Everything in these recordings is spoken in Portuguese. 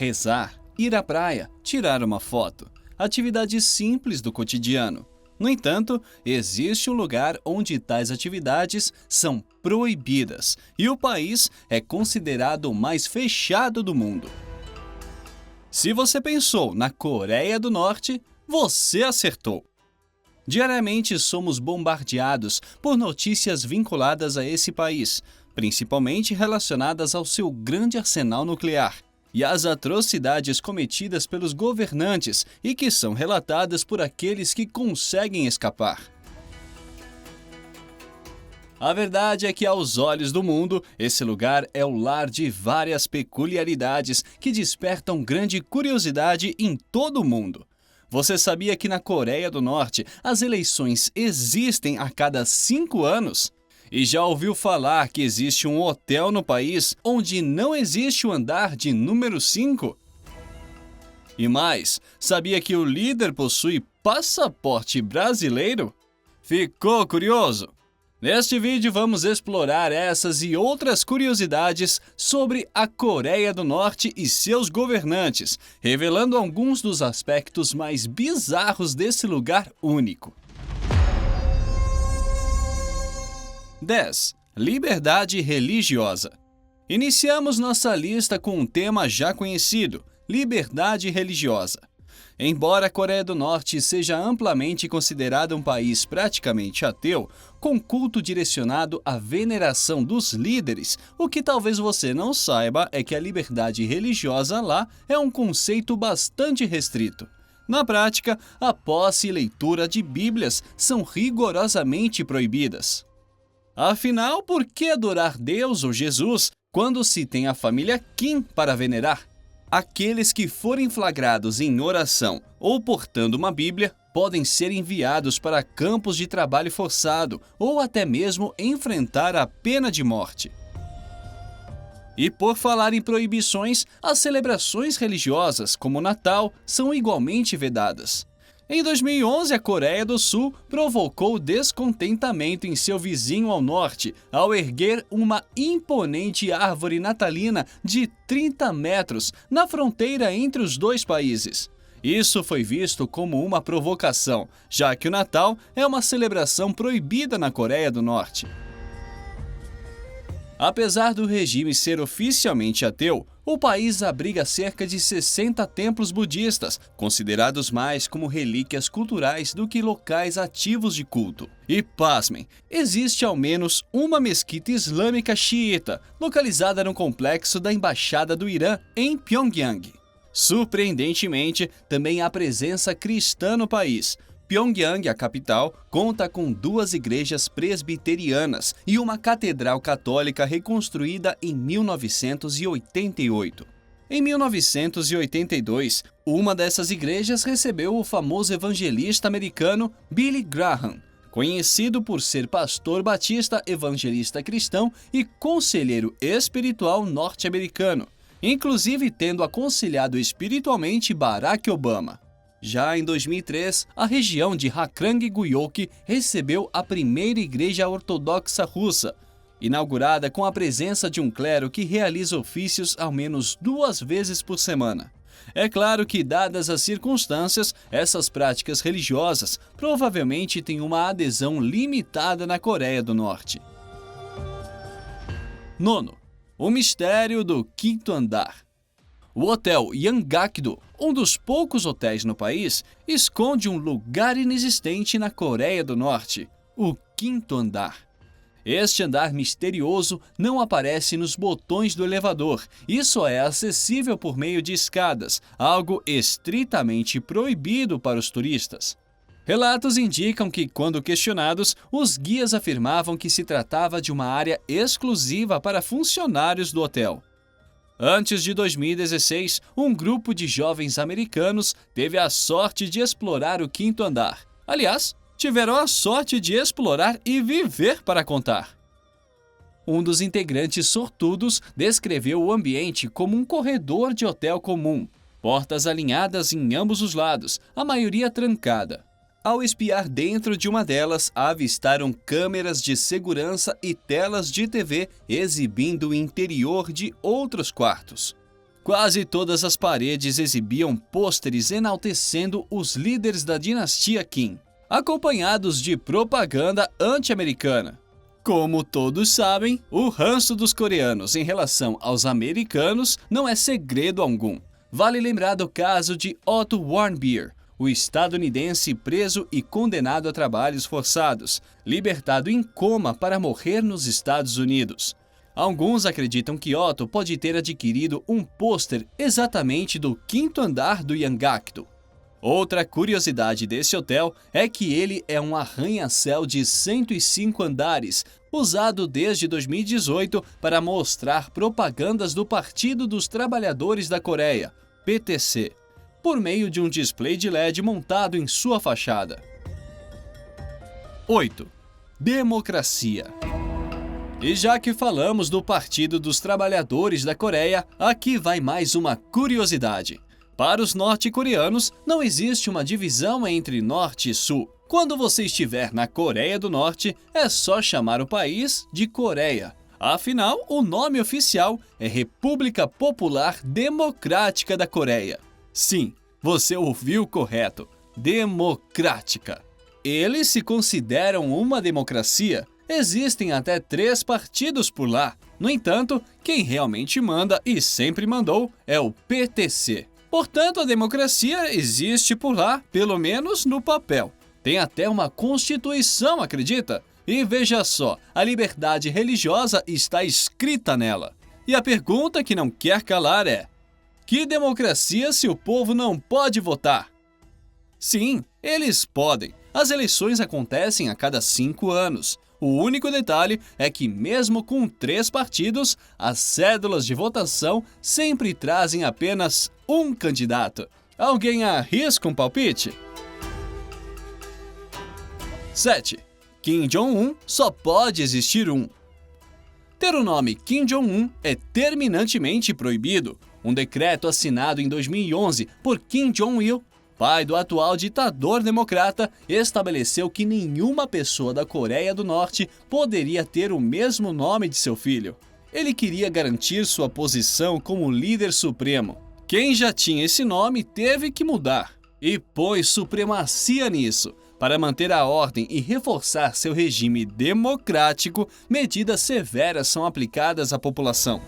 rezar, ir à praia, tirar uma foto. Atividades simples do cotidiano. No entanto, existe um lugar onde tais atividades são proibidas e o país é considerado o mais fechado do mundo. Se você pensou na Coreia do Norte, você acertou! Diariamente somos bombardeados por notícias vinculadas a esse país, principalmente relacionadas ao seu grande arsenal nuclear e às atrocidades cometidas pelos governantes e que são relatadas por aqueles que conseguem escapar. A verdade é que, aos olhos do mundo, esse lugar é o lar de várias peculiaridades que despertam grande curiosidade em todo o mundo. Você sabia que na Coreia do Norte as eleições existem a cada 5 anos? E já ouviu falar que existe um hotel no país onde não existe o andar de número 5? E mais, sabia que o líder possui passaporte brasileiro? Ficou curioso? Neste vídeo vamos explorar essas e outras curiosidades sobre a Coreia do Norte e seus governantes, revelando alguns dos aspectos mais bizarros desse lugar único. 10. Liberdade religiosa. Iniciamos nossa lista com um tema já conhecido: liberdade religiosa. Embora a Coreia do Norte seja amplamente considerada um país praticamente ateu, com culto direcionado à veneração dos líderes, o que talvez você não saiba é que a liberdade religiosa lá é um conceito bastante restrito. Na prática, a posse e leitura de Bíblias são rigorosamente proibidas. Afinal, por que adorar Deus ou Jesus quando se tem a família Kim para venerar? Aqueles que forem flagrados em oração ou portando uma Bíblia podem ser enviados para campos de trabalho forçado ou até mesmo enfrentar a pena de morte. E por falar em proibições, as celebrações religiosas, como o Natal, são igualmente vedadas. Em 2011, a Coreia do Sul provocou descontentamento em seu vizinho ao norte ao erguer uma imponente árvore natalina de 30 metros na fronteira entre os dois países. Isso foi visto como uma provocação, já que o Natal é uma celebração proibida na Coreia do Norte. Apesar do regime ser oficialmente ateu, o país abriga cerca de 60 templos budistas, considerados mais como relíquias culturais do que locais ativos de culto. E pasmem, existe ao menos uma mesquita islâmica xiita, localizada no complexo da Embaixada do Irã, em Pyongyang. Surpreendentemente, também há presença cristã no país. Pyongyang, a capital, conta com 2 igrejas presbiterianas e uma catedral católica reconstruída em 1988. Em 1982, uma dessas igrejas recebeu o famoso evangelista americano Billy Graham, conhecido por ser pastor batista, evangelista cristão e conselheiro espiritual norte-americano, inclusive tendo aconselhado espiritualmente Barack Obama. Já em 2003, a região de Hakrang-Guyok recebeu a primeira igreja ortodoxa russa, inaugurada com a presença de um clero que realiza ofícios ao menos 2 vezes por semana. É claro que, dadas as circunstâncias, essas práticas religiosas provavelmente têm uma adesão limitada na Coreia do Norte. 9. O mistério do 5º andar. O Hotel Yanggakdo, um dos poucos hotéis no país, esconde um lugar inexistente na Coreia do Norte: o 5º andar. Este andar misterioso não aparece nos botões do elevador e só é acessível por meio de escadas, algo estritamente proibido para os turistas. Relatos indicam que, quando questionados, os guias afirmavam que se tratava de uma área exclusiva para funcionários do hotel. Antes de 2016, um grupo de jovens americanos teve a sorte de explorar o 5º andar. Aliás, tiveram a sorte de explorar e viver para contar. Um dos integrantes sortudos descreveu o ambiente como um corredor de hotel comum, portas alinhadas em ambos os lados, a maioria trancada. Ao espiar dentro de uma delas, avistaram câmeras de segurança e telas de TV exibindo o interior de outros quartos. Quase todas as paredes exibiam pôsteres enaltecendo os líderes da dinastia Kim, acompanhados de propaganda anti-americana. Como todos sabem, o ranço dos coreanos em relação aos americanos não é segredo algum. Vale lembrar do caso de Otto Warmbier, o estadunidense preso e condenado a trabalhos forçados, libertado em coma para morrer nos Estados Unidos. Alguns acreditam que Otto pode ter adquirido um pôster exatamente do 5º andar do Yangakdo. Outra curiosidade desse hotel é que ele é um arranha-céu de 105 andares, usado desde 2018 para mostrar propagandas do Partido dos Trabalhadores da Coreia, PTC, por meio de um display de LED montado em sua fachada. 8. Democracia. E já que falamos do Partido dos Trabalhadores da Coreia, aqui vai mais uma curiosidade. Para os norte-coreanos, não existe uma divisão entre Norte e Sul. Quando você estiver na Coreia do Norte, é só chamar o país de Coreia. Afinal, o nome oficial é República Popular Democrática da Coreia. Sim, você ouviu correto. Democrática. Eles se consideram uma democracia. Existem até 3 partidos por lá. No entanto, quem realmente manda e sempre mandou é o PTC. Portanto, a democracia existe por lá, pelo menos no papel. Tem até uma constituição, acredita? E veja só, a liberdade religiosa está escrita nela. E a pergunta que não quer calar é: que democracia se o povo não pode votar? Sim, eles podem. As eleições acontecem a cada 5 anos. O único detalhe é que, mesmo com 3 partidos, as cédulas de votação sempre trazem apenas um candidato. Alguém arrisca um palpite? 7. Kim Jong-un só pode existir um. Ter o nome Kim Jong-un é terminantemente proibido. Um decreto assinado em 2011 por Kim Jong-il, pai do atual ditador democrata, estabeleceu que nenhuma pessoa da Coreia do Norte poderia ter o mesmo nome de seu filho. Ele queria garantir sua posição como líder supremo. Quem já tinha esse nome teve que mudar e pôs supremacia nisso. Para manter a ordem e reforçar seu regime democrático, medidas severas são aplicadas à população.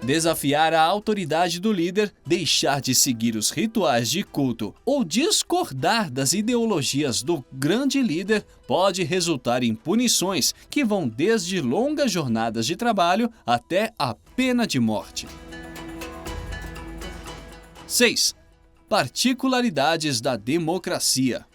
Desafiar a autoridade do líder, deixar de seguir os rituais de culto ou discordar das ideologias do grande líder pode resultar em punições que vão desde longas jornadas de trabalho até a pena de morte. 6. Particularidades da democracia.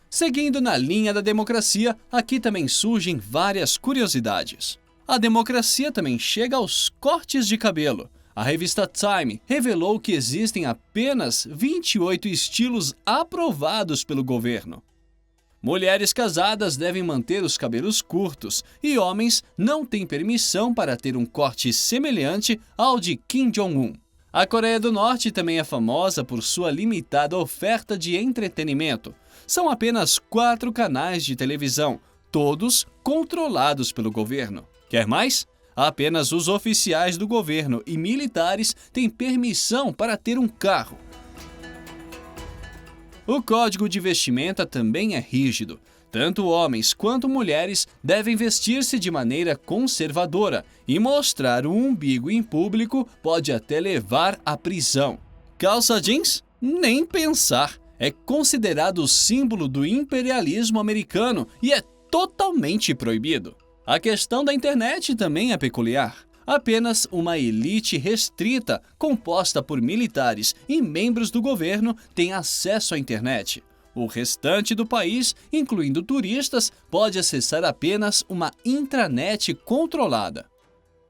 Seguindo na linha da democracia, aqui também surgem várias curiosidades. A democracia também chega aos cortes de cabelo. A revista Time revelou que existem apenas 28 estilos aprovados pelo governo. Mulheres casadas devem manter os cabelos curtos e homens não têm permissão para ter um corte semelhante ao de Kim Jong-un. A Coreia do Norte também é famosa por sua limitada oferta de entretenimento. São apenas 4 canais de televisão, todos controlados pelo governo. Quer mais? Apenas os oficiais do governo e militares têm permissão para ter um carro. O código de vestimenta também é rígido. Tanto homens quanto mulheres devem vestir-se de maneira conservadora e mostrar o umbigo em público pode até levar à prisão. Calça jeans? Nem pensar! É considerado o símbolo do imperialismo americano e é totalmente proibido. A questão da internet também é peculiar. Apenas uma elite restrita, composta por militares e membros do governo, tem acesso à internet. O restante do país, incluindo turistas, pode acessar apenas uma intranet controlada.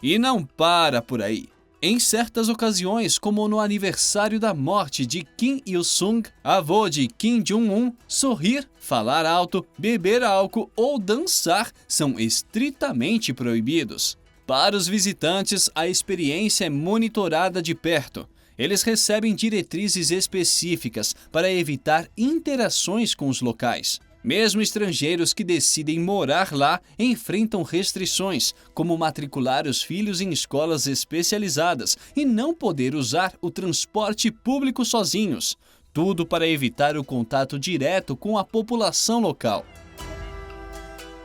E não para por aí. Em certas ocasiões, como no aniversário da morte de Kim Il-sung, avô de Kim Jong-un, sorrir, falar alto, beber álcool ou dançar são estritamente proibidos. Para os visitantes, a experiência é monitorada de perto. Eles recebem diretrizes específicas para evitar interações com os locais. Mesmo estrangeiros que decidem morar lá enfrentam restrições, como matricular os filhos em escolas especializadas e não poder usar o transporte público sozinhos. Tudo para evitar o contato direto com a população local.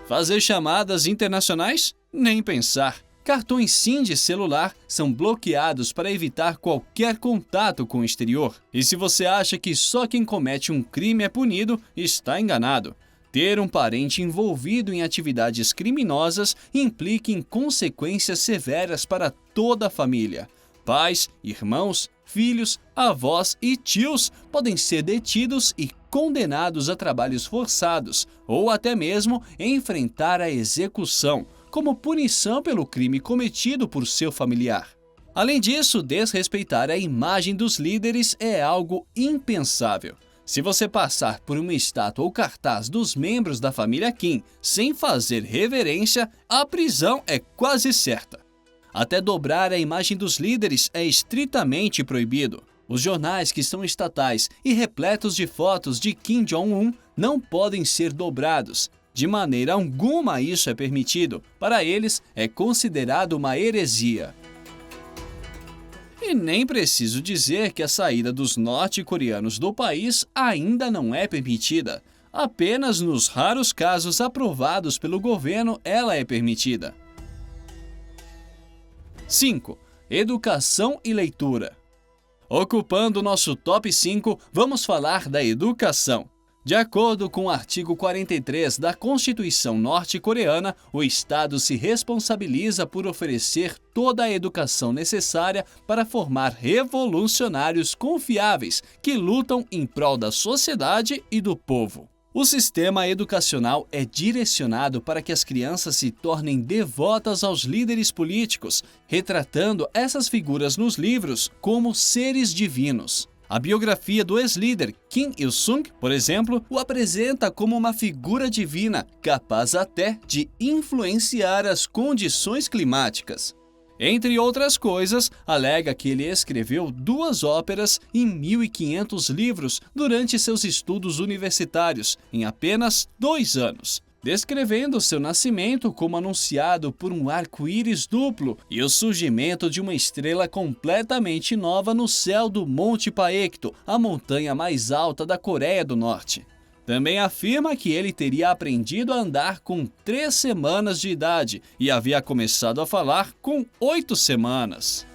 Fazer chamadas internacionais? Nem pensar. Cartões SIM de celular são bloqueados para evitar qualquer contato com o exterior. E se você acha que só quem comete um crime é punido, está enganado. Ter um parente envolvido em atividades criminosas implica em consequências severas para toda a família. Pais, irmãos, filhos, avós e tios podem ser detidos e condenados a trabalhos forçados ou até mesmo enfrentar a execução, como punição pelo crime cometido por seu familiar. Além disso, desrespeitar a imagem dos líderes é algo impensável. Se você passar por uma estátua ou cartaz dos membros da família Kim sem fazer reverência, a prisão é quase certa. Até dobrar a imagem dos líderes é estritamente proibido. Os jornais que são estatais e repletos de fotos de Kim Jong-un não podem ser dobrados. De maneira alguma isso é permitido. Para eles, é considerado uma heresia. E nem preciso dizer que a saída dos norte-coreanos do país ainda não é permitida. Apenas nos raros casos aprovados pelo governo ela é permitida. 5. Educação e leitura. Ocupando nosso top 5, vamos falar da educação. De acordo com o artigo 43 da Constituição norte-coreana, o Estado se responsabiliza por oferecer toda a educação necessária para formar revolucionários confiáveis que lutam em prol da sociedade e do povo. O sistema educacional é direcionado para que as crianças se tornem devotas aos líderes políticos, retratando essas figuras nos livros como seres divinos. A biografia do ex-líder Kim Il-sung, por exemplo, o apresenta como uma figura divina, capaz até de influenciar as condições climáticas. Entre outras coisas, alega que ele escreveu 2 óperas e 1.500 livros durante seus estudos universitários, em apenas 2 anos. Descrevendo seu nascimento como anunciado por um arco-íris duplo e o surgimento de uma estrela completamente nova no céu do Monte Paekto, a montanha mais alta da Coreia do Norte. Também afirma que ele teria aprendido a andar com 3 semanas de idade e havia começado a falar com 8 semanas.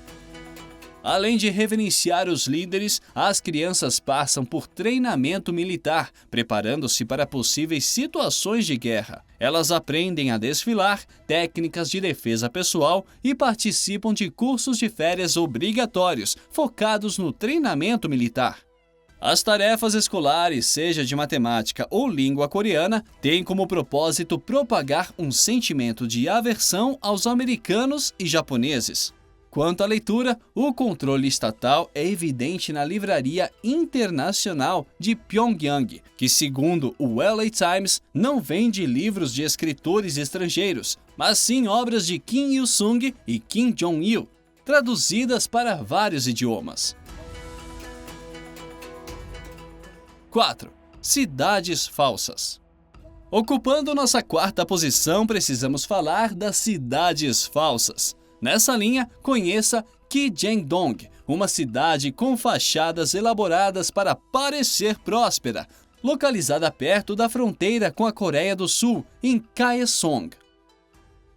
Além de reverenciar os líderes, as crianças passam por treinamento militar, preparando-se para possíveis situações de guerra. Elas aprendem a desfilar, técnicas de defesa pessoal e participam de cursos de férias obrigatórios, focados no treinamento militar. As tarefas escolares, seja de matemática ou língua coreana, têm como propósito propagar um sentimento de aversão aos americanos e japoneses. Quanto à leitura, o controle estatal é evidente na Livraria Internacional de Pyongyang, que, segundo o LA Times, não vende livros de escritores estrangeiros, mas sim obras de Kim Il-sung e Kim Jong-il, traduzidas para vários idiomas. 4. Cidades falsas. Ocupando nossa 4ª posição, precisamos falar das cidades falsas. Nessa linha, conheça Kijangdong, uma cidade com fachadas elaboradas para parecer próspera, localizada perto da fronteira com a Coreia do Sul, em Kaesong.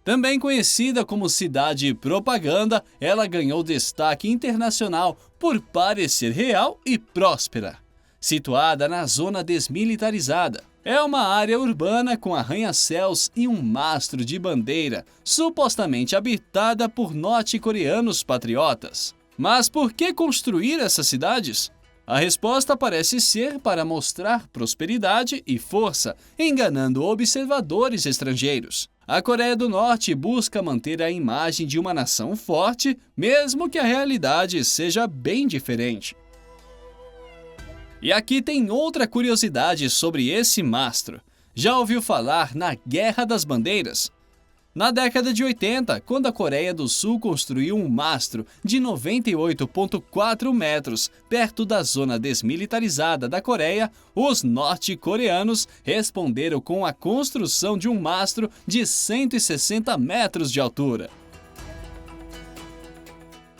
Também conhecida como cidade propaganda, ela ganhou destaque internacional por parecer real e próspera. Situada na zona desmilitarizada, é uma área urbana com arranha-céus e um mastro de bandeira, supostamente habitada por norte-coreanos patriotas. Mas por que construir essas cidades? A resposta parece ser para mostrar prosperidade e força, enganando observadores estrangeiros. A Coreia do Norte busca manter a imagem de uma nação forte, mesmo que a realidade seja bem diferente. E aqui tem outra curiosidade sobre esse mastro. Já ouviu falar na Guerra das Bandeiras? Na década de 80, quando a Coreia do Sul construiu um mastro de 98,4 metros perto da zona desmilitarizada da Coreia, os norte-coreanos responderam com a construção de um mastro de 160 metros de altura.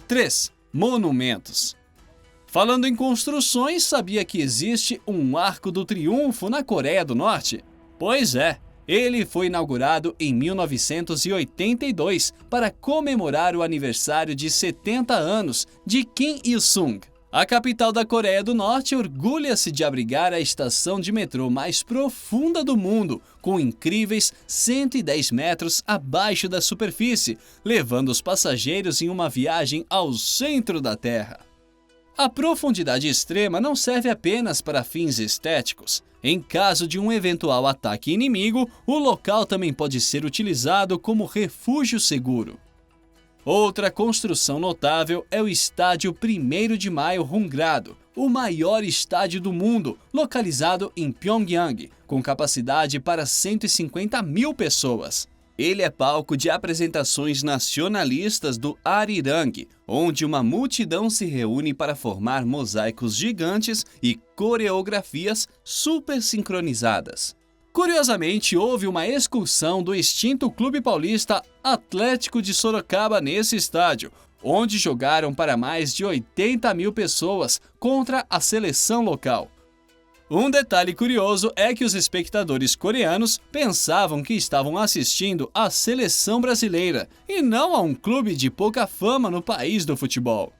3. Monumentos. Falando em construções, sabia que existe um Arco do Triunfo na Coreia do Norte? Pois é. Ele foi inaugurado em 1982 para comemorar o aniversário de 70 anos de Kim Il-sung. A capital da Coreia do Norte orgulha-se de abrigar a estação de metrô mais profunda do mundo, com incríveis 110 metros abaixo da superfície, levando os passageiros em uma viagem ao centro da Terra. A profundidade extrema não serve apenas para fins estéticos. Em caso de um eventual ataque inimigo, o local também pode ser utilizado como refúgio seguro. Outra construção notável é o Estádio 1º de Maio Hungrado, o maior estádio do mundo, localizado em Pyongyang, com capacidade para 150 mil pessoas. Ele é palco de apresentações nacionalistas do Arirang, onde uma multidão se reúne para formar mosaicos gigantes e coreografias super sincronizadas. Curiosamente, houve uma excursão do extinto Clube Paulista Atlético de Sorocaba nesse estádio, onde jogaram para mais de 80 mil pessoas contra a seleção local. Um detalhe curioso é que os espectadores coreanos pensavam que estavam assistindo à seleção brasileira e não a um clube de pouca fama no país do futebol.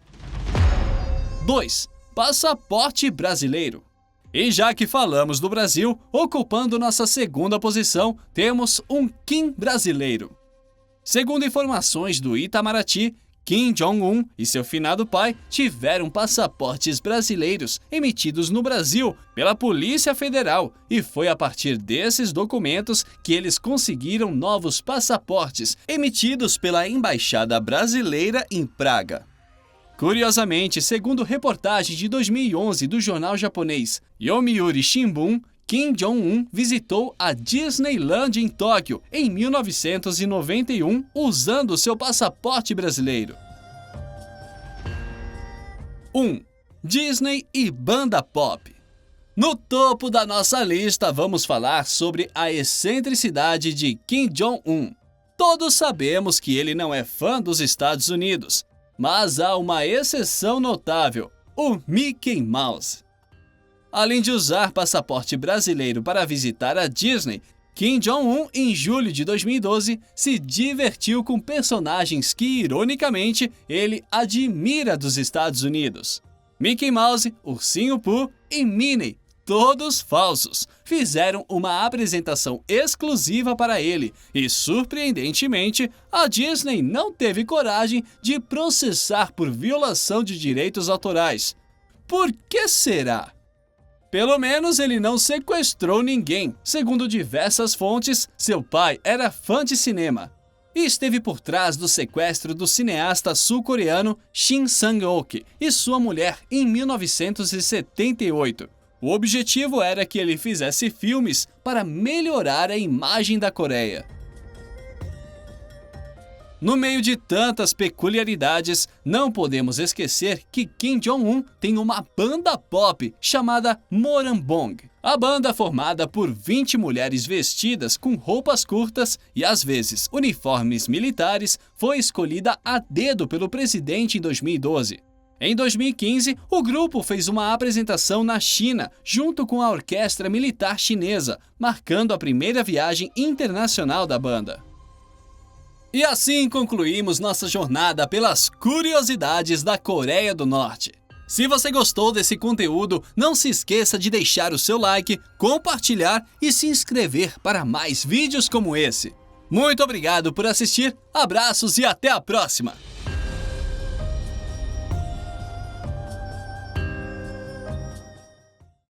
2. Passaporte brasileiro. E já que falamos do Brasil, ocupando nossa segunda posição, temos um Kim brasileiro. Segundo informações do Itamaraty, Kim Jong-un e seu finado pai tiveram passaportes brasileiros emitidos no Brasil pela Polícia Federal e foi a partir desses documentos que eles conseguiram novos passaportes emitidos pela Embaixada Brasileira em Praga. Curiosamente, segundo reportagem de 2011 do jornal japonês Yomiuri Shimbun, Kim Jong-un visitou a Disneyland em Tóquio em 1991 usando seu passaporte brasileiro. 1. Disney e banda pop. No topo da nossa lista, vamos falar sobre a excentricidade de Kim Jong-un. Todos sabemos que ele não é fã dos Estados Unidos, mas há uma exceção notável, o Mickey Mouse. Além de usar passaporte brasileiro para visitar a Disney, Kim Jong-un, em julho de 2012, se divertiu com personagens que, ironicamente, ele admira dos Estados Unidos. Mickey Mouse, Ursinho Pooh e Minnie, todos falsos, fizeram uma apresentação exclusiva para ele e, surpreendentemente, a Disney não teve coragem de processar por violação de direitos autorais. Por que será? Pelo menos ele não sequestrou ninguém. Segundo diversas fontes, seu pai era fã de cinema e esteve por trás do sequestro do cineasta sul-coreano Shin Sang-ok e sua mulher em 1978. O objetivo era que ele fizesse filmes para melhorar a imagem da Coreia. No meio de tantas peculiaridades, não podemos esquecer que Kim Jong-un tem uma banda pop chamada Morambong. A banda, formada por 20 mulheres vestidas com roupas curtas e às vezes uniformes militares, foi escolhida a dedo pelo presidente em 2012. Em 2015, o grupo fez uma apresentação na China, junto com a orquestra militar chinesa, marcando a primeira viagem internacional da banda. E assim concluímos nossa jornada pelas curiosidades da Coreia do Norte. Se você gostou desse conteúdo, não se esqueça de deixar o seu like, compartilhar e se inscrever para mais vídeos como esse. Muito obrigado por assistir, abraços e até a próxima!